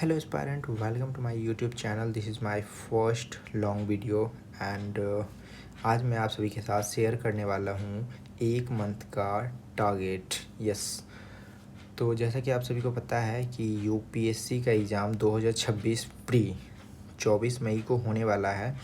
Hello aspirant, welcome to my YouTube channel. This is my first long video and आज मैं आप सभी के साथ शेयर करने वाला हूँ एक मंथ का टारगेट। यस, तो जैसा कि आप सभी को पता है कि यूपीएससी का एग्ज़ाम 2026 प्री 24 मई को होने वाला है।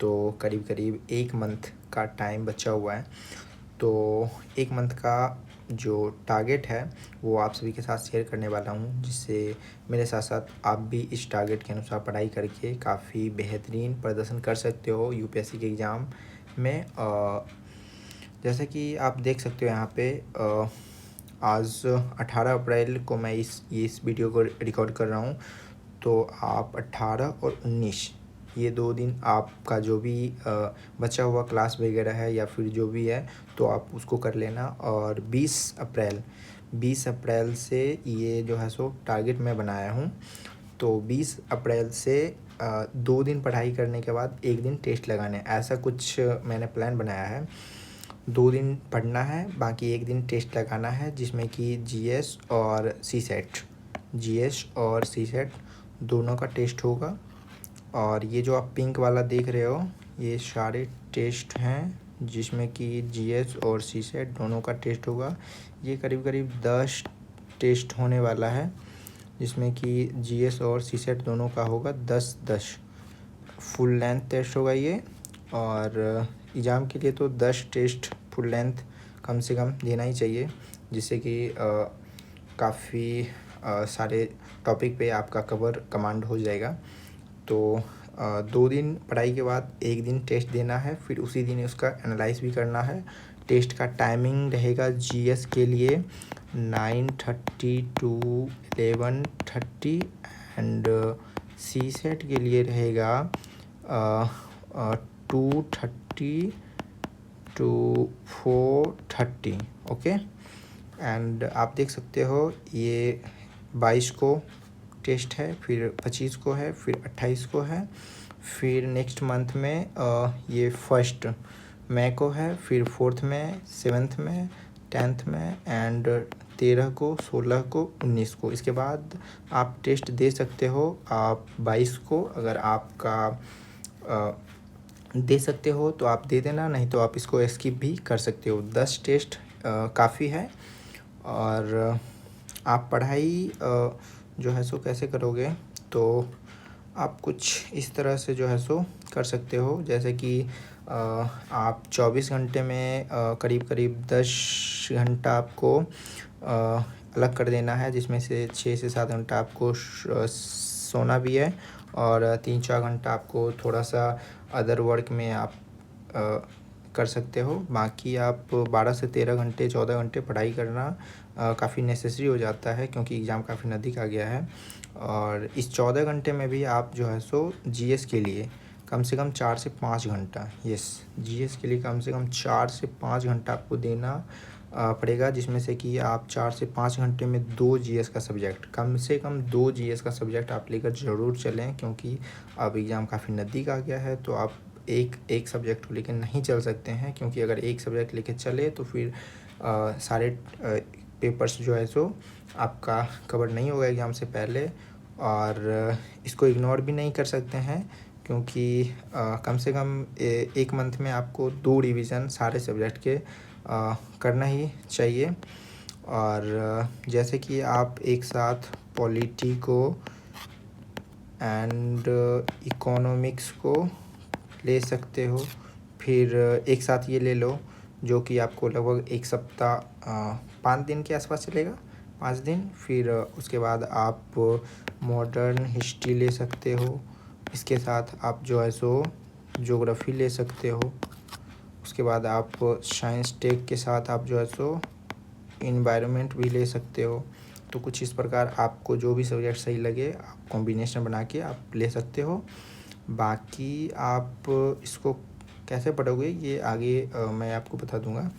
तो करीब करीब एक मंथ का टाइम बचा हुआ है। तो एक मंथ का जो टारगेट है वो आप सभी के साथ शेयर करने वाला हूँ, जिससे मेरे साथ साथ आप भी इस टारगेट के अनुसार पढ़ाई करके काफ़ी बेहतरीन प्रदर्शन कर सकते हो यूपीएससी के एग्ज़ाम में। जैसे कि आप देख सकते हो यहाँ पे आज 18 अप्रैल को मैं इस वीडियो को रिकॉर्ड कर रहा हूँ। तो आप 18 और 19 ये 2 दिन आपका जो भी बचा हुआ क्लास वगैरह है या फिर जो भी है तो आप उसको कर लेना। और 20 अप्रैल से ये जो है सो टारगेट मैं बनाया हूँ। तो 20 अप्रैल से 2 दिन पढ़ाई करने के बाद एक दिन टेस्ट लगाने, ऐसा कुछ मैंने प्लान बनाया है। 2 दिन पढ़ना है, बाकी एक दिन टेस्ट लगाना है, जिसमें कि जीएस और सीसेट दोनों का टेस्ट होगा। और ये जो आप पिंक वाला देख रहे हो ये सारे टेस्ट हैं, जिसमें कि जीएस और सीसेट दोनों का टेस्ट होगा। ये करीब करीब 10 टेस्ट होने वाला है, जिसमें कि जीएस और सीसेट दोनों का होगा 10-10 फुल लेंथ टेस्ट होगा ये। और एग्ज़ाम के लिए तो 10 टेस्ट फुल लेंथ कम से कम देना ही चाहिए, जिससे कि काफ़ी सारे टॉपिक पे आपका कमांड हो जाएगा। तो 2 दिन पढ़ाई के बाद एक दिन टेस्ट देना है, फिर उसी दिन उसका एनालाइज भी करना है। टेस्ट का टाइमिंग रहेगा जीएस के लिए 9:30 टू 11:30 एंड सी सेट के लिए रहेगा 2:30 टू 4:30। ओके, एंड आप देख सकते हो ये 22 को टेस्ट है, फिर 25 को है, फिर 28 को है, फिर नेक्स्ट मंथ में ये 1 मई को है, फिर 4 में, 7 में, 10 में एंड 13 को, 16 को, 19 को। इसके बाद आप टेस्ट दे सकते हो आप 22 को। अगर आपका दे सकते हो तो आप दे देना, नहीं तो आप इसको स्किप भी कर सकते हो। 10 टेस्ट काफ़ी है। और आप पढ़ाई जो है सो कैसे करोगे, तो आप कुछ इस तरह से जो है सो कर सकते हो। जैसे कि आप 24 घंटे में करीब करीब 10 घंटा आपको अलग कर देना है, जिसमें से 6 से 7 घंटा आपको सोना भी है और 3-4 घंटा आपको थोड़ा सा अदर वर्क में आप कर सकते हो। बाकी आप 12 से 13 घंटे 14 घंटे पढ़ाई करना काफ़ी नेसेसरी हो जाता है, क्योंकि एग्ज़ाम काफ़ी नज़दीक आ गया है। और इस 14 घंटे में भी आप जो है सो जीएस के लिए कम से कम 4 से 5 घंटा, जीएस के लिए कम से कम 4 से 5 घंटा आपको देना पड़ेगा, जिसमें से कि आप 4 से 5 घंटे में 2 जीएस का सब्जेक्ट, कम से कम 2 जीएस का सब्जेक्ट आप लेकर ज़रूर चलें, क्योंकि अब एग्ज़ाम काफ़ी नज़दीक आ गया है। तो आप एक सब्जेक्ट को लेकर नहीं चल सकते हैं, क्योंकि अगर एक सब्जेक्ट लेकर चले तो फिर सारे पेपर्स जो है सो आपका कवर नहीं होगा एग्ज़ाम से पहले। और इसको इग्नोर भी नहीं कर सकते हैं, क्योंकि कम से कम एक मंथ में आपको 2 रिवीजन सारे सब्जेक्ट के करना ही चाहिए। और जैसे कि आप एक साथ पॉलिटी को एंड इकोनॉमिक्स को ले सकते हो, फिर एक साथ ये ले लो, जो कि आपको लगभग एक सप्ताह 5 दिन के आसपास चलेगा, 5 दिन। फिर उसके बाद आप मॉडर्न हिस्ट्री ले सकते हो, इसके साथ आप जो है सो ज्योग्राफी ले सकते हो। उसके बाद आप साइंस टेक के साथ आप जो है सो इन्वायरमेंट भी ले सकते हो। तो कुछ इस प्रकार आपको जो भी सब्जेक्ट सही लगे आप कॉम्बिनेशन बना के आप ले सकते हो। बाकी आप इसको कैसे पढ़ोगे ये आगे मैं आपको बता दूंगा।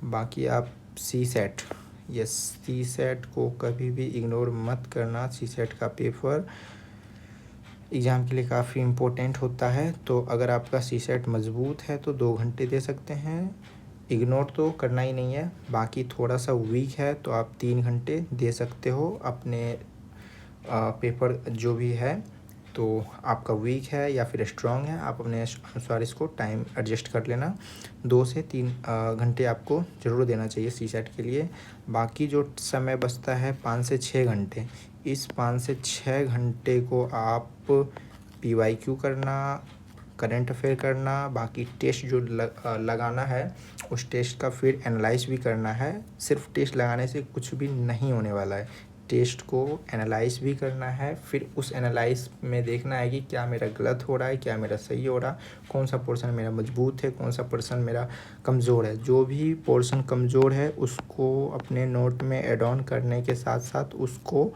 बाकी आप सी सेट को कभी भी इग्नोर मत करना। सी सेट का पेपर एग्ज़ाम के लिए काफ़ी इम्पोर्टेंट होता है। तो अगर आपका सी सेट मज़बूत है तो 2 घंटे दे सकते हैं, इग्नोर तो करना ही नहीं है। बाकी थोड़ा सा वीक है तो आप 3 घंटे दे सकते हो अपने पेपर जो भी है तो आपका वीक है या फिर स्ट्रॉन्ग है, आप अपने अनुसार इसको टाइम एडजस्ट कर लेना। 2 से 3 घंटे आपको ज़रूर देना चाहिए सीसैट के लिए। बाकी जो समय बचता है 5 से 6 घंटे, इस 5 से 6 घंटे को आप PYQ करना, करंट अफेयर करना, बाकी टेस्ट जो लगाना है उस टेस्ट का फिर एनालाइज भी करना है। सिर्फ टेस्ट लगाने से कुछ भी नहीं होने वाला है, टेस्ट को एनालाइज भी करना है। फिर उस एनालाइज में देखना है कि क्या मेरा गलत हो रहा है, क्या मेरा सही हो रहा, कौन सा पोर्शन मेरा मजबूत है, कौन सा पोर्शन मेरा कमज़ोर है। जो भी पोर्शन कमज़ोर है उसको अपने नोट में ऐड ऑन करने के साथ साथ उसको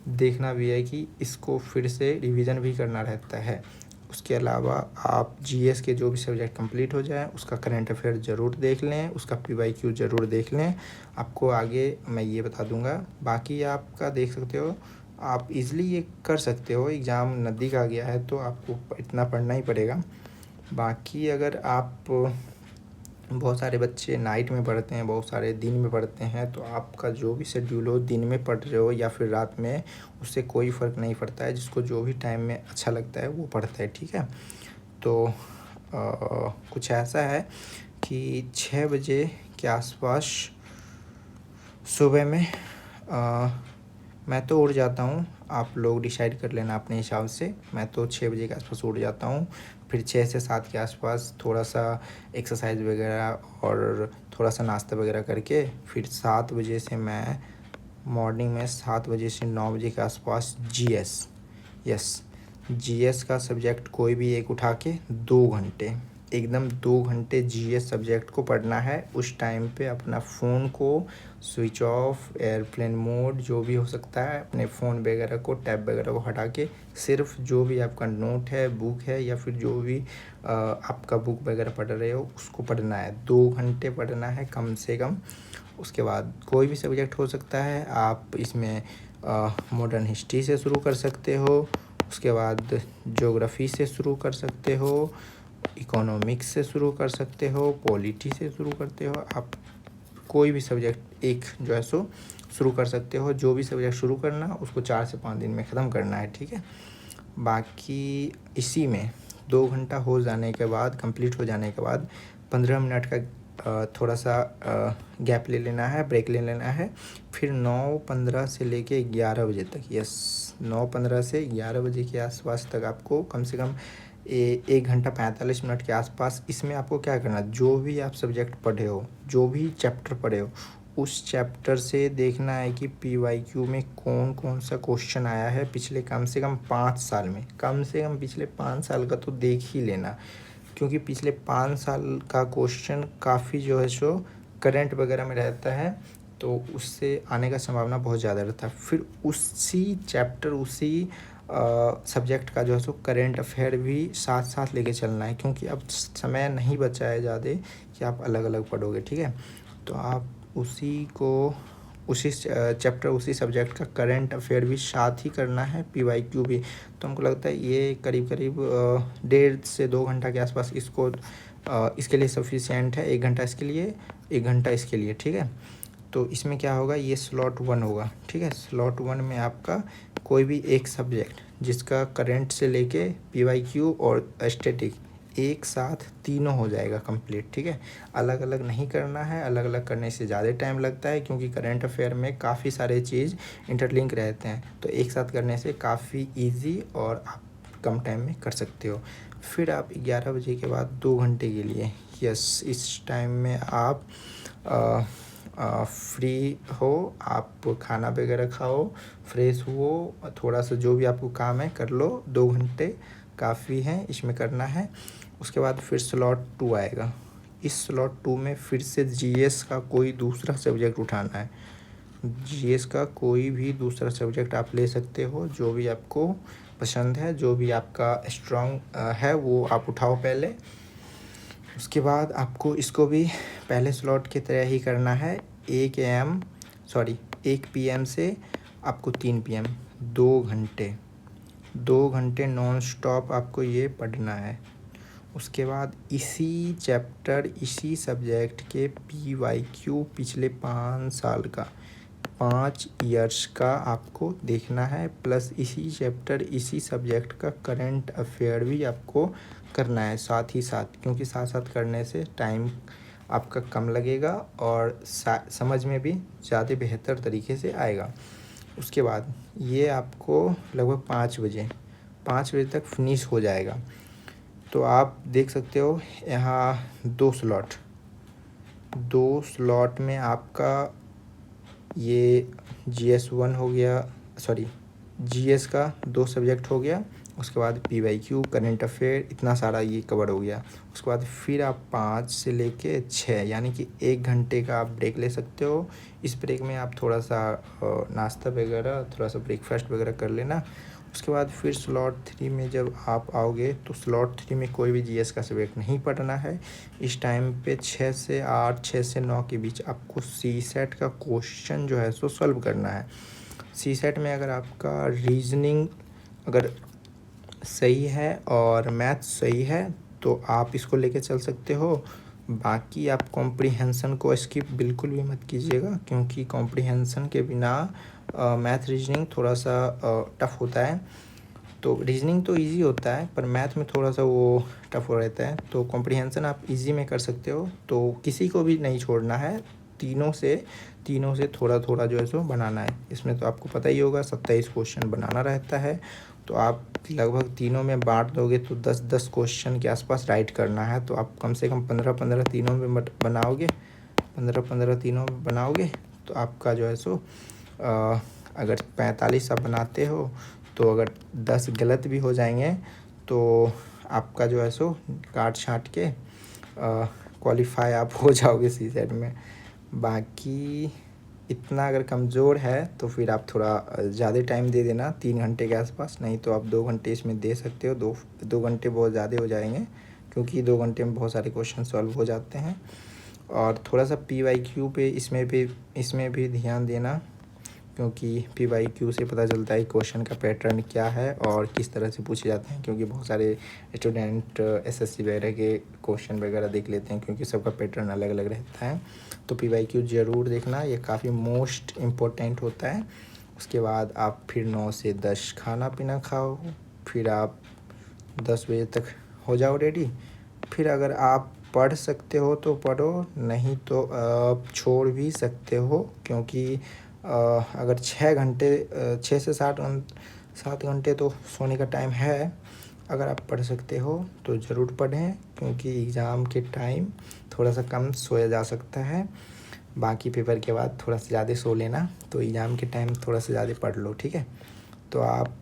देखना भी है कि इसको फिर से रिवीजन भी करना रहता है। उसके अलावा आप GS के जो भी सब्जेक्ट कंप्लीट हो जाए उसका करंट अफेयर ज़रूर देख लें, उसका PYQ ज़रूर देख लें। आपको आगे मैं ये बता दूंगा। बाकी आपका देख सकते हो, आप इजीली ये कर सकते हो। एग्ज़ाम नज़दीक आ गया है तो आपको इतना पढ़ना ही पड़ेगा। बाकी अगर आप बहुत सारे बच्चे नाइट में पढ़ते हैं, बहुत सारे दिन में पढ़ते हैं, तो आपका जो भी शेड्यूल हो, दिन में पढ़ रहे हो या फिर रात में, उससे कोई फ़र्क नहीं पड़ता है। जिसको जो भी टाइम में अच्छा लगता है वो पढ़ता है, ठीक है। तो कुछ ऐसा है कि 6 बजे के आसपास सुबह में मैं तो उठ जाता हूँ, आप लोग डिसाइड कर लेना अपने हिसाब से। मैं तो 6 बजे के आसपास उठ जाता हूँ। फिर 6 से 7 के आसपास थोड़ा सा एक्सरसाइज वगैरह और थोड़ा सा नाश्ता वगैरह करके फिर 7 बजे से मैं मॉर्निंग में 7 बजे से 9 बजे के आसपास GS का सब्जेक्ट कोई भी एक उठा के 2 घंटे, एकदम 2 घंटे GS सब्जेक्ट को पढ़ना है। उस टाइम पे अपना फ़ोन को स्विच ऑफ, एयरप्लेन मोड जो भी हो सकता है, अपने फ़ोन वगैरह को, टैब वगैरह को हटा के सिर्फ जो भी आपका नोट है, बुक है या फिर जो भी आपका बुक वगैरह पढ़ रहे हो उसको पढ़ना है। 2 घंटे पढ़ना है कम से कम। उसके बाद कोई भी सब्जेक्ट हो सकता है, आप इसमें मॉडर्न हिस्ट्री से शुरू कर सकते हो, उसके बाद ज्योग्राफी से शुरू कर सकते हो, इकोनॉमिक्स से शुरू कर सकते हो, पॉलिटी से शुरू करते हो। आप कोई भी सब्जेक्ट एक जो है सो शुरू कर सकते हो। जो भी सब्जेक्ट शुरू करना उसको 4 से 5 दिन में ख़त्म करना है, ठीक है। बाकी इसी में 2 घंटा हो जाने के बाद, कंप्लीट हो जाने के बाद 15 मिनट का थोड़ा सा गैप ले लेना है, ब्रेक ले लेना है। फिर 9:15 से लेके 11 बजे तक, 9:15 से 11 बजे के आसपास तक आपको कम से कम 1 घंटा 45 मिनट के आसपास इसमें आपको क्या करना, जो भी आप सब्जेक्ट पढ़े हो, जो भी चैप्टर पढ़े हो, उस चैप्टर से देखना है कि PYQ में कौन कौन सा क्वेश्चन आया है पिछले कम से कम 5 साल में। कम से कम पिछले 5 साल का तो देख ही लेना, क्योंकि पिछले 5 साल का क्वेश्चन काफ़ी जो है सो करंट वगैरह में रहता है, तो उससे आने का संभावना बहुत ज़्यादा रहता है। फिर उसी चैप्टर, उसी सब्जेक्ट का जो है सो करंट अफेयर भी साथ साथ लेके चलना है, क्योंकि अब समय नहीं बचा है ज़्यादा कि आप अलग अलग पढ़ोगे, ठीक है। तो आप उसी चैप्टर, उसी सब्जेक्ट का करंट अफेयर भी साथ ही करना है, PYQ भी। तो हमको लगता है ये करीब 1.5 से 2 घंटा के आसपास इसके लिए सफिशिएंट है। 1 घंटा इसके लिए, 1 घंटा इसके लिए, ठीक है। तो इसमें क्या होगा, ये स्लॉट 1 होगा, ठीक है। स्लॉट 1 में आपका कोई भी एक सब्जेक्ट जिसका करंट से लेके PYQ और स्टैटिक एक साथ तीनों हो जाएगा कंप्लीट, ठीक है। अलग अलग नहीं करना है, अलग अलग करने से ज़्यादा टाइम लगता है, क्योंकि करंट अफेयर में काफ़ी सारे चीज़ इंटरलिंक रहते हैं। तो एक साथ करने से काफ़ी इजी और आप कम टाइम में कर सकते हो। फिर आप 11 बजे के बाद 2 घंटे के लिए, इस टाइम में आप फ्री हो, आप खाना वगैरह खाओ, फ्रेश हो, थोड़ा सा जो भी आपको काम है कर लो। 2 घंटे काफ़ी हैं इसमें करना है। उसके बाद फिर स्लॉट 2 आएगा। इस स्लॉट 2 में फिर से GS का कोई दूसरा सब्जेक्ट उठाना है। GS का कोई भी दूसरा सब्जेक्ट आप ले सकते हो, जो भी आपको पसंद है, जो भी आपका स्ट्रॉन्ग है वो आप उठाओ पहले। उसके बाद आपको इसको भी पहले स्लॉट की तरह ही करना है। 1 PM से आपको 3 PM, 2 घंटे नॉन स्टॉप आपको ये पढ़ना है। उसके बाद इसी चैप्टर, इसी सब्जेक्ट के PYQ पिछले 5 साल का 5 ईयर्स का आपको देखना है, प्लस इसी चैप्टर इसी सब्जेक्ट का करंट अफेयर भी आपको करना है साथ ही साथ, क्योंकि साथ साथ करने से टाइम आपका कम लगेगा और समझ में भी ज़्यादा बेहतर तरीके से आएगा। उसके बाद ये आपको लगभग 5 बजे तक फिनिश हो जाएगा। तो आप देख सकते हो यहाँ 2 स्लॉट में आपका ये GS1 हो गया, सॉरी GS का 2 सब्जेक्ट हो गया। उसके बाद PYQ, करंट अफेयर, इतना सारा ये कवर हो गया। उसके बाद फिर आप 5 से लेके 6 यानी कि 1 घंटे का आप ब्रेक ले सकते हो। इस ब्रेक में आप थोड़ा सा नाश्ता वगैरह, थोड़ा सा ब्रेकफास्ट वगैरह कर लेना। उसके बाद फिर स्लॉट 3 में जब आप आओगे तो स्लॉट 3 में कोई भी GS का सब्जेक्ट नहीं पढ़ना है। इस टाइम पे 6 से 8, 6 से 9 के बीच आपको CSET का क्वेश्चन जो है सो सॉल्व करना है। CSET में अगर आपका रीजनिंग अगर सही है और मैथ सही है तो आप इसको लेके चल सकते हो। बाकी आप कॉम्प्रिहेंसन को स्किप बिल्कुल भी मत कीजिएगा, क्योंकि कॉम्प्रिहेंसन के बिना मैथ रीजनिंग थोड़ा सा टफ होता है। तो रीजनिंग तो इजी होता है पर मैथ में थोड़ा सा वो टफ हो रहता है। तो कॉम्प्रिहेंसन आप इजी में कर सकते हो, तो किसी को भी नहीं छोड़ना है। तीनों से थोड़ा थोड़ा जो है सो बनाना है। इसमें तो आपको पता ही होगा 27 क्वेश्चन बनाना रहता है। तो आप लगभग तीनों में बांट दोगे तो 10-10 क्वेश्चन के आसपास राइट करना है। तो आप कम से कम 15-15 तीनों में बनाओगे, 15-15 तीनों में बनाओगे तो आपका जो है सो अगर 45 आप बनाते हो तो अगर 10 गलत भी हो जाएंगे तो आपका जो है सो काट छाँट के क्वालिफाई आप हो जाओगे CSET में। बाकी इतना अगर कमज़ोर है तो फिर आप थोड़ा ज़्यादा टाइम दे देना, 3 घंटे के आसपास। नहीं तो आप 2 घंटे इसमें दे सकते हो। 2 घंटे बहुत ज़्यादा हो जाएंगे, क्योंकि 2 घंटे में बहुत सारे क्वेश्चन सॉल्व हो जाते हैं। और थोड़ा सा PYQ पे इसमें भी ध्यान देना, क्योंकि PYQ से पता चलता है क्वेश्चन का पैटर्न क्या है और किस तरह से पूछे जाते हैं। क्योंकि बहुत सारे स्टूडेंट SSC वगैरह के क्वेश्चन वगैरह देख लेते हैं, क्योंकि सबका पैटर्न अलग अलग रहता है। तो PYQ ज़रूर देखना, ये काफ़ी मोस्ट इम्पोर्टेंट होता है। उसके बाद आप फिर 9 से 10 खाना पीना खाओ, फिर आप 10 बजे तक हो जाओ रेडी। फिर अगर आप पढ़ सकते हो तो पढ़ो, नहीं तो आप छोड़ भी सकते हो, क्योंकि अगर 6 से 7 घंटे तो सोने का टाइम है। अगर आप पढ़ सकते हो तो ज़रूर पढ़ें, क्योंकि एग्ज़ाम के टाइम थोड़ा सा कम सोया जा सकता है। बाकी पेपर के बाद थोड़ा सा ज़्यादा सो लेना, तो एग्ज़ाम के टाइम थोड़ा सा ज़्यादा पढ़ लो, ठीक है। तो आप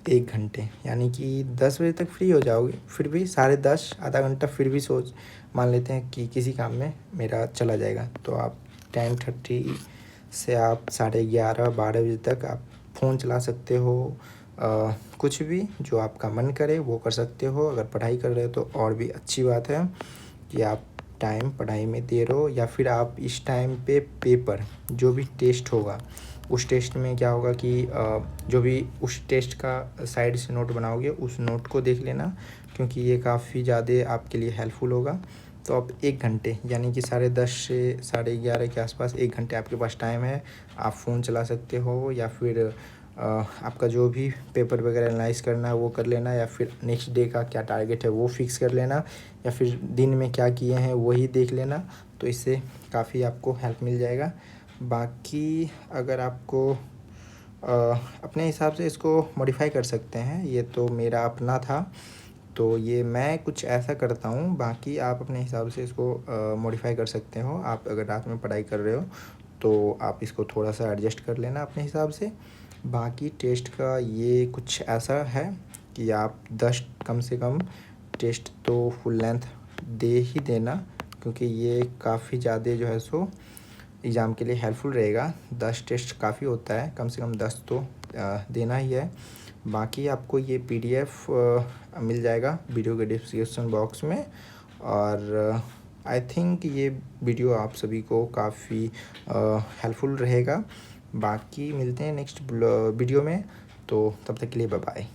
1 घंटे यानी कि 10 बजे तक फ्री हो जाओगे। फिर भी 10:30 आधा घंटा फिर भी सोच मान लेते हैं कि किसी काम में मेरा चला जाएगा, तो आप 10:30 से आप 11:30-12 बजे तक आप फ़ोन चला सकते हो। कुछ भी जो आपका मन करे वो कर सकते हो। अगर पढ़ाई कर रहे हो तो और भी अच्छी बात है कि आप टाइम पढ़ाई में दे रहे हो। या फिर आप इस टाइम पे पेपर जो भी टेस्ट होगा उस टेस्ट में क्या होगा कि जो भी उस टेस्ट का साइड से नोट बनाओगे उस नोट को देख लेना, क्योंकि ये काफ़ी ज़्यादा आपके लिए हेल्पफुल होगा। तो आप 1 घंटे यानी कि 10:30 से 11:30 के आसपास 1 घंटे आपके पास टाइम है। आप फ़ोन चला सकते हो, या फिर आपका जो भी पेपर वगैरह एनालाइज करना है वो कर लेना, या फिर नेक्स्ट डे का क्या टारगेट है वो फिक्स कर लेना, या फिर दिन में क्या किए हैं वही देख लेना। तो इससे काफ़ी आपको हेल्प मिल जाएगा। बाकी अगर आपको अपने हिसाब से इसको मॉडिफाई कर सकते हैं, ये तो मेरा अपना था तो ये मैं कुछ ऐसा करता हूँ। बाकी आप अपने हिसाब से इसको मॉडिफाई कर सकते हो। आप अगर रात में पढ़ाई कर रहे हो तो आप इसको थोड़ा सा एडजस्ट कर लेना अपने हिसाब से। बाकी टेस्ट का ये कुछ ऐसा है कि आप 10 कम से कम टेस्ट तो फुल लेंथ दे ही देना, क्योंकि ये काफ़ी ज़्यादा जो है सो एग्ज़ाम के लिए हेल्पफुल रहेगा। 10 टेस्ट काफ़ी होता है, कम से कम 10 तो देना ही है। बाकी आपको ये PDF मिल जाएगा वीडियो के डिस्क्रिप्शन बॉक्स में। और आई थिंक ये वीडियो आप सभी को काफ़ी हेल्पफुल रहेगा। बाकी मिलते हैं नेक्स्ट वीडियो में, तो तब तक के लिए बाय बाय।